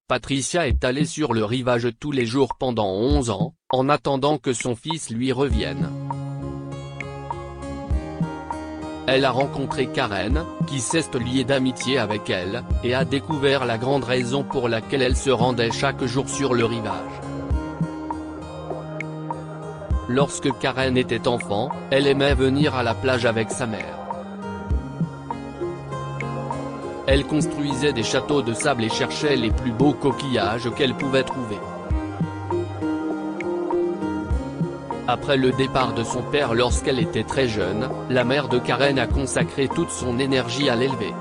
Patricia est allée sur le rivage tous les jours pendant 11 ans, en attendant que son fils lui revienne. Elle a rencontré Karen, qui s'est liée d'amitié avec elle, et a découvert la grande raison pour laquelle elle se rendait chaque jour sur le rivage. Lorsque Karen était enfant, elle aimait venir à la plage avec sa mère. Elle construisait des châteaux de sable et cherchait les plus beaux coquillages qu'elle pouvait trouver. Après le départ de son père lorsqu'elle était très jeune, la mère de Karen a consacré toute son énergie à l'élever.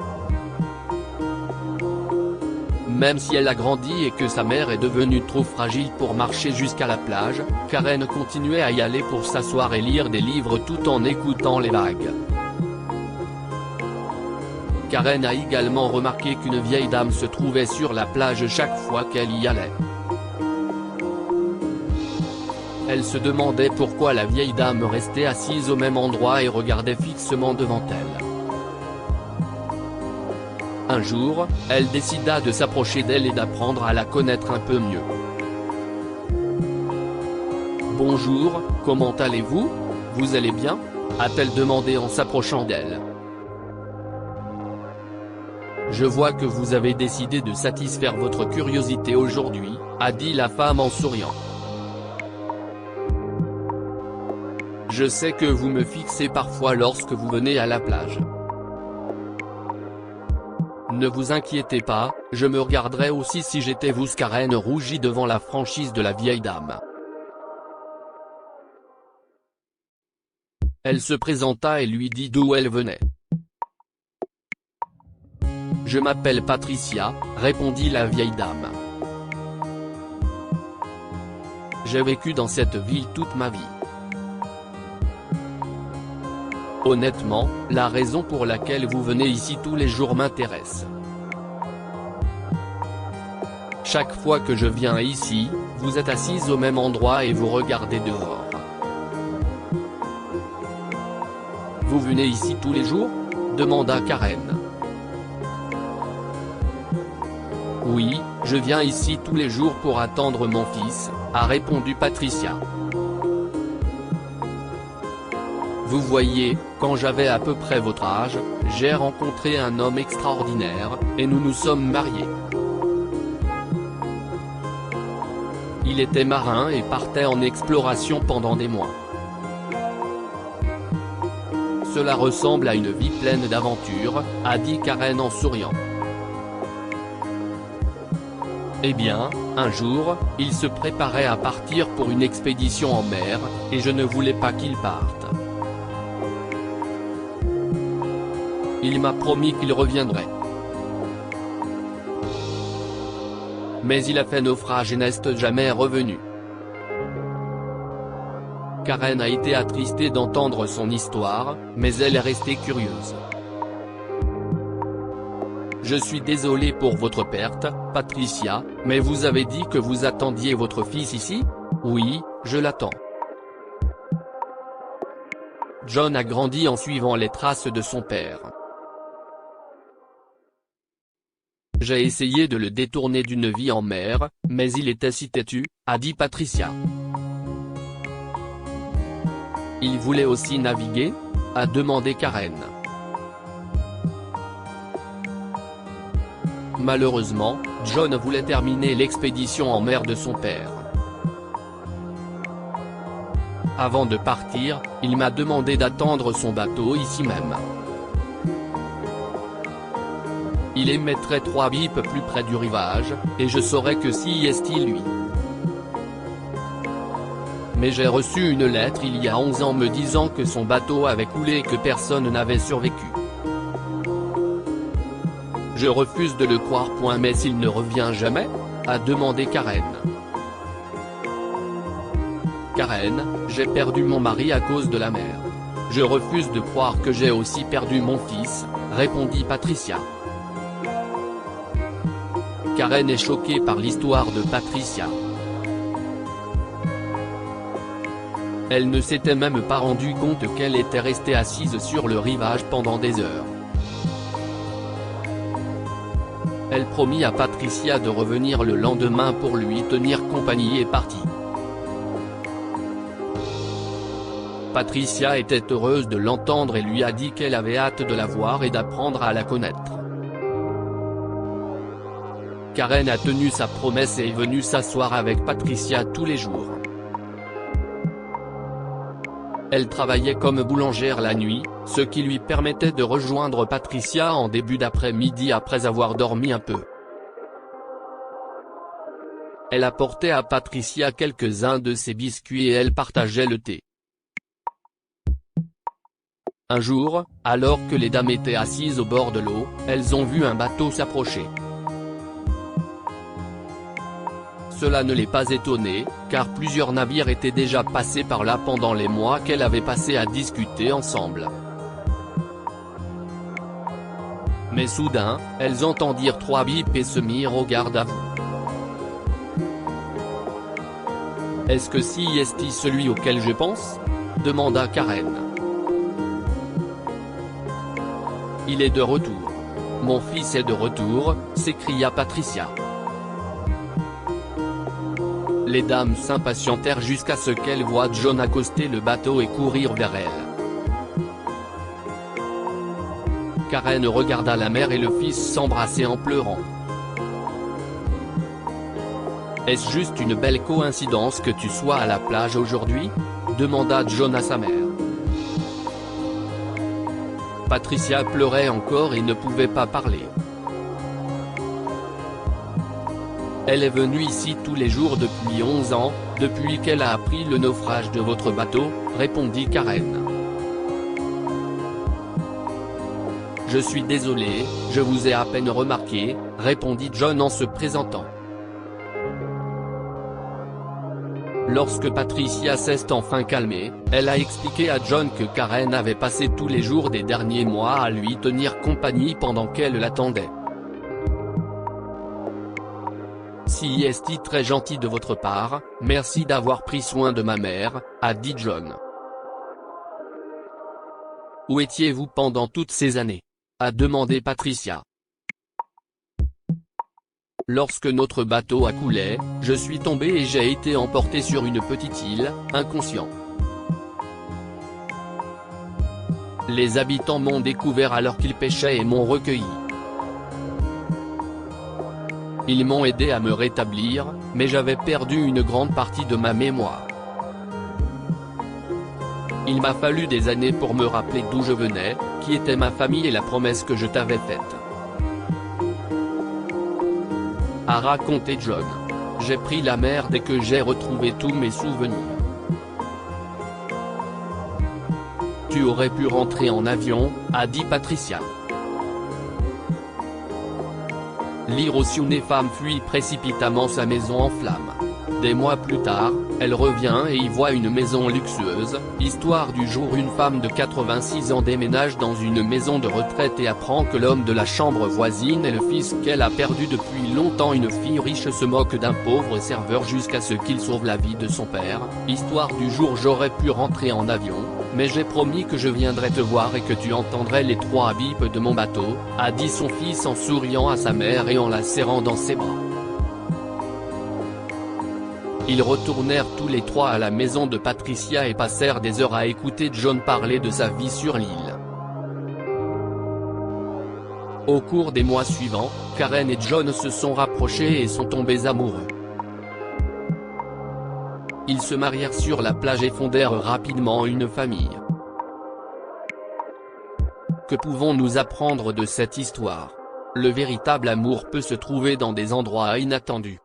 Même si elle a grandi et que sa mère est devenue trop fragile pour marcher jusqu'à la plage, Karen continuait à y aller pour s'asseoir et lire des livres tout en écoutant les vagues. Karen a également remarqué qu'une vieille dame se trouvait sur la plage chaque fois qu'elle y allait. Elle se demandait pourquoi la vieille dame restait assise au même endroit et regardait fixement devant elle. Un jour, elle décida de s'approcher d'elle et d'apprendre à la connaître un peu mieux. « Bonjour, comment allez-vous? Vous allez bien ?» a-t-elle demandé en s'approchant d'elle. « Je vois que vous avez décidé de satisfaire votre curiosité aujourd'hui, » a dit la femme en souriant. « Je sais que vous me fixez parfois lorsque vous venez à la plage. Ne vous inquiétez pas, je me regarderais aussi si j'étais vous. » Karen rougit devant la franchise de la vieille dame. Elle se présenta et lui dit d'où elle venait. « Je m'appelle Patricia, » répondit la vieille dame. « J'ai vécu dans cette ville toute ma vie. Honnêtement, la raison pour laquelle vous venez ici tous les jours m'intéresse. Chaque fois que je viens ici, vous êtes assise au même endroit et vous regardez dehors. Vous venez ici tous les jours ? Demanda Karen. Oui, je viens ici tous les jours pour attendre mon fils, a répondu Patricia. Vous voyez, quand j'avais à peu près votre âge, j'ai rencontré un homme extraordinaire, et nous nous sommes mariés. Il était marin et partait en exploration pendant des mois. Cela ressemble à une vie pleine d'aventures, a dit Karen en souriant. Eh bien, un jour, il se préparait à partir pour une expédition en mer, et je ne voulais pas qu'il parte. Il m'a promis qu'il reviendrait. Mais il a fait naufrage et n'est jamais revenu. Karen a été attristée d'entendre son histoire, mais elle est restée curieuse. Je suis désolé pour votre perte, Patricia, mais vous avez dit que vous attendiez votre fils ici ? Oui, je l'attends. John a grandi en suivant les traces de son père. J'ai essayé de le détourner d'une vie en mer, mais il était si têtu, a dit Patricia. Il voulait aussi naviguer ? A demandé Karen. Malheureusement, John voulait terminer l'expédition en mer de son père. Avant de partir, il m'a demandé d'attendre son bateau ici même. Il émettrait 3 bips plus près du rivage, et je saurais que si est-il lui. Mais j'ai reçu une lettre il y a 11 ans me disant que son bateau avait coulé et que personne n'avait survécu. Je refuse de le croire. Mais s'il ne revient jamais ? A demandé Karen. Karen, j'ai perdu mon mari à cause de la mer. Je refuse de croire que j'ai aussi perdu mon fils, répondit Patricia. Karen est choquée par l'histoire de Patricia. Elle ne s'était même pas rendue compte qu'elle était restée assise sur le rivage pendant des heures. elle promit à Patricia de revenir le lendemain pour lui tenir compagnie et partit. Patricia était heureuse de l'entendre et lui a dit qu'elle avait hâte de la voir et d'apprendre à la connaître. Karen a tenu sa promesse et est venue s'asseoir avec Patricia tous les jours. Elle travaillait comme boulangère la nuit, ce qui lui permettait de rejoindre Patricia en début d'après-midi après avoir dormi un peu. Elle apportait à Patricia quelques-uns de ses biscuits et elle partageait le thé. Un jour, alors que les dames étaient assises au bord de l'eau, elles ont vu un bateau s'approcher. Cela ne les pas étonné, car plusieurs navires étaient déjà passés par là pendant les mois qu'elles avaient passés à discuter ensemble. Mais soudain, elles entendirent 3 bips et se mirent au garde à vous. « Est-ce que si est-il celui auquel je pense ?» demanda Karen. « Il est de retour. Mon fils est de retour », s'écria Patricia. Les dames s'impatientèrent jusqu'à ce qu'elles voient John accoster le bateau et courir vers elle. Karen regarda la mère et le fils s'embrasser en pleurant. « Est-ce juste une belle coïncidence que tu sois à la plage aujourd'hui ?» demanda John à sa mère. Patricia pleurait encore et ne pouvait pas parler. Elle est venue ici tous les jours depuis 11 ans, depuis qu'elle a appris le naufrage de votre bateau, répondit Karen. Je suis désolé, je vous ai à peine remarqué, répondit John en se présentant. Lorsque Patricia s'est enfin calmée, elle a expliqué à John que Karen avait passé tous les jours des derniers mois à lui tenir compagnie pendant qu'elle l'attendait. Si est très gentil de votre part, merci d'avoir pris soin de ma mère, a dit John. Où étiez-vous pendant toutes ces années ? A demandé Patricia. Lorsque notre bateau a coulé, je suis tombé et j'ai été emporté sur une petite île, inconscient. Les habitants m'ont découvert alors qu'ils pêchaient et m'ont recueilli. Ils m'ont aidé à me rétablir, mais j'avais perdu une grande partie de ma mémoire. Il m'a fallu des années pour me rappeler d'où je venais, qui était ma famille et la promesse que je t'avais faite. A raconté John. J'ai pris la mer dès que j'ai retrouvé tous mes souvenirs. Tu aurais pu rentrer en avion, a dit Patricia. L'Hiroshima femme fuit précipitamment sa maison en flammes. Des mois plus tard, elle revient et y voit une maison luxueuse. Histoire du jour, une femme de 86 ans déménage dans une maison de retraite et apprend que l'homme de la chambre voisine est le fils qu'elle a perdu depuis longtemps. Une fille riche se moque d'un pauvre serveur jusqu'à ce qu'il sauve la vie de son père. Histoire du jour, j'aurais pu rentrer en avion, mais j'ai promis que je viendrais te voir et que tu entendrais les 3 bips de mon bateau, a dit son fils en souriant à sa mère et en la serrant dans ses bras. Ils retournèrent tous les 3 à la maison de Patricia et passèrent des heures à écouter John parler de sa vie sur l'île. Au cours des mois suivants, Karen et John se sont rapprochés et sont tombés amoureux. Ils se marièrent sur la plage et fondèrent rapidement une famille. Que pouvons-nous apprendre de cette histoire ? Le véritable amour peut se trouver dans des endroits inattendus.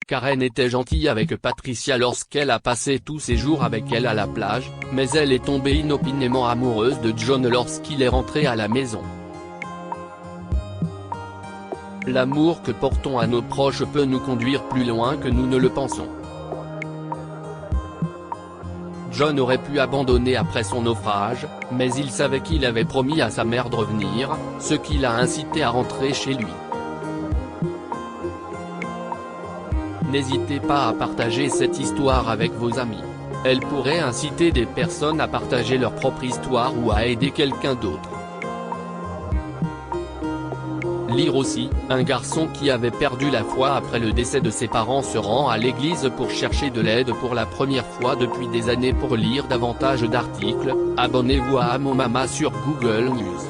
Karen était gentille avec Patricia lorsqu'elle a passé tous ses jours avec elle à la plage, mais elle est tombée inopinément amoureuse de John lorsqu'il est rentré à la maison. L'amour que portons à nos proches peut nous conduire plus loin que nous ne le pensons. John aurait pu abandonner après son naufrage, mais il savait qu'il avait promis à sa mère de revenir, ce qui l'a incité à rentrer chez lui. N'hésitez pas à partager cette histoire avec vos amis. Elle pourrait inciter des personnes à partager leur propre histoire ou à aider quelqu'un d'autre. Lire aussi, un garçon qui avait perdu la foi après le décès de ses parents se rend à l'église pour chercher de l'aide pour la première fois depuis des années. Pour lire davantage d'articles, abonnez-vous à Amo Mama sur Google News.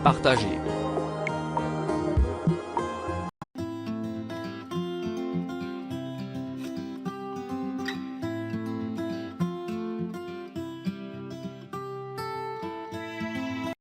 Partagez.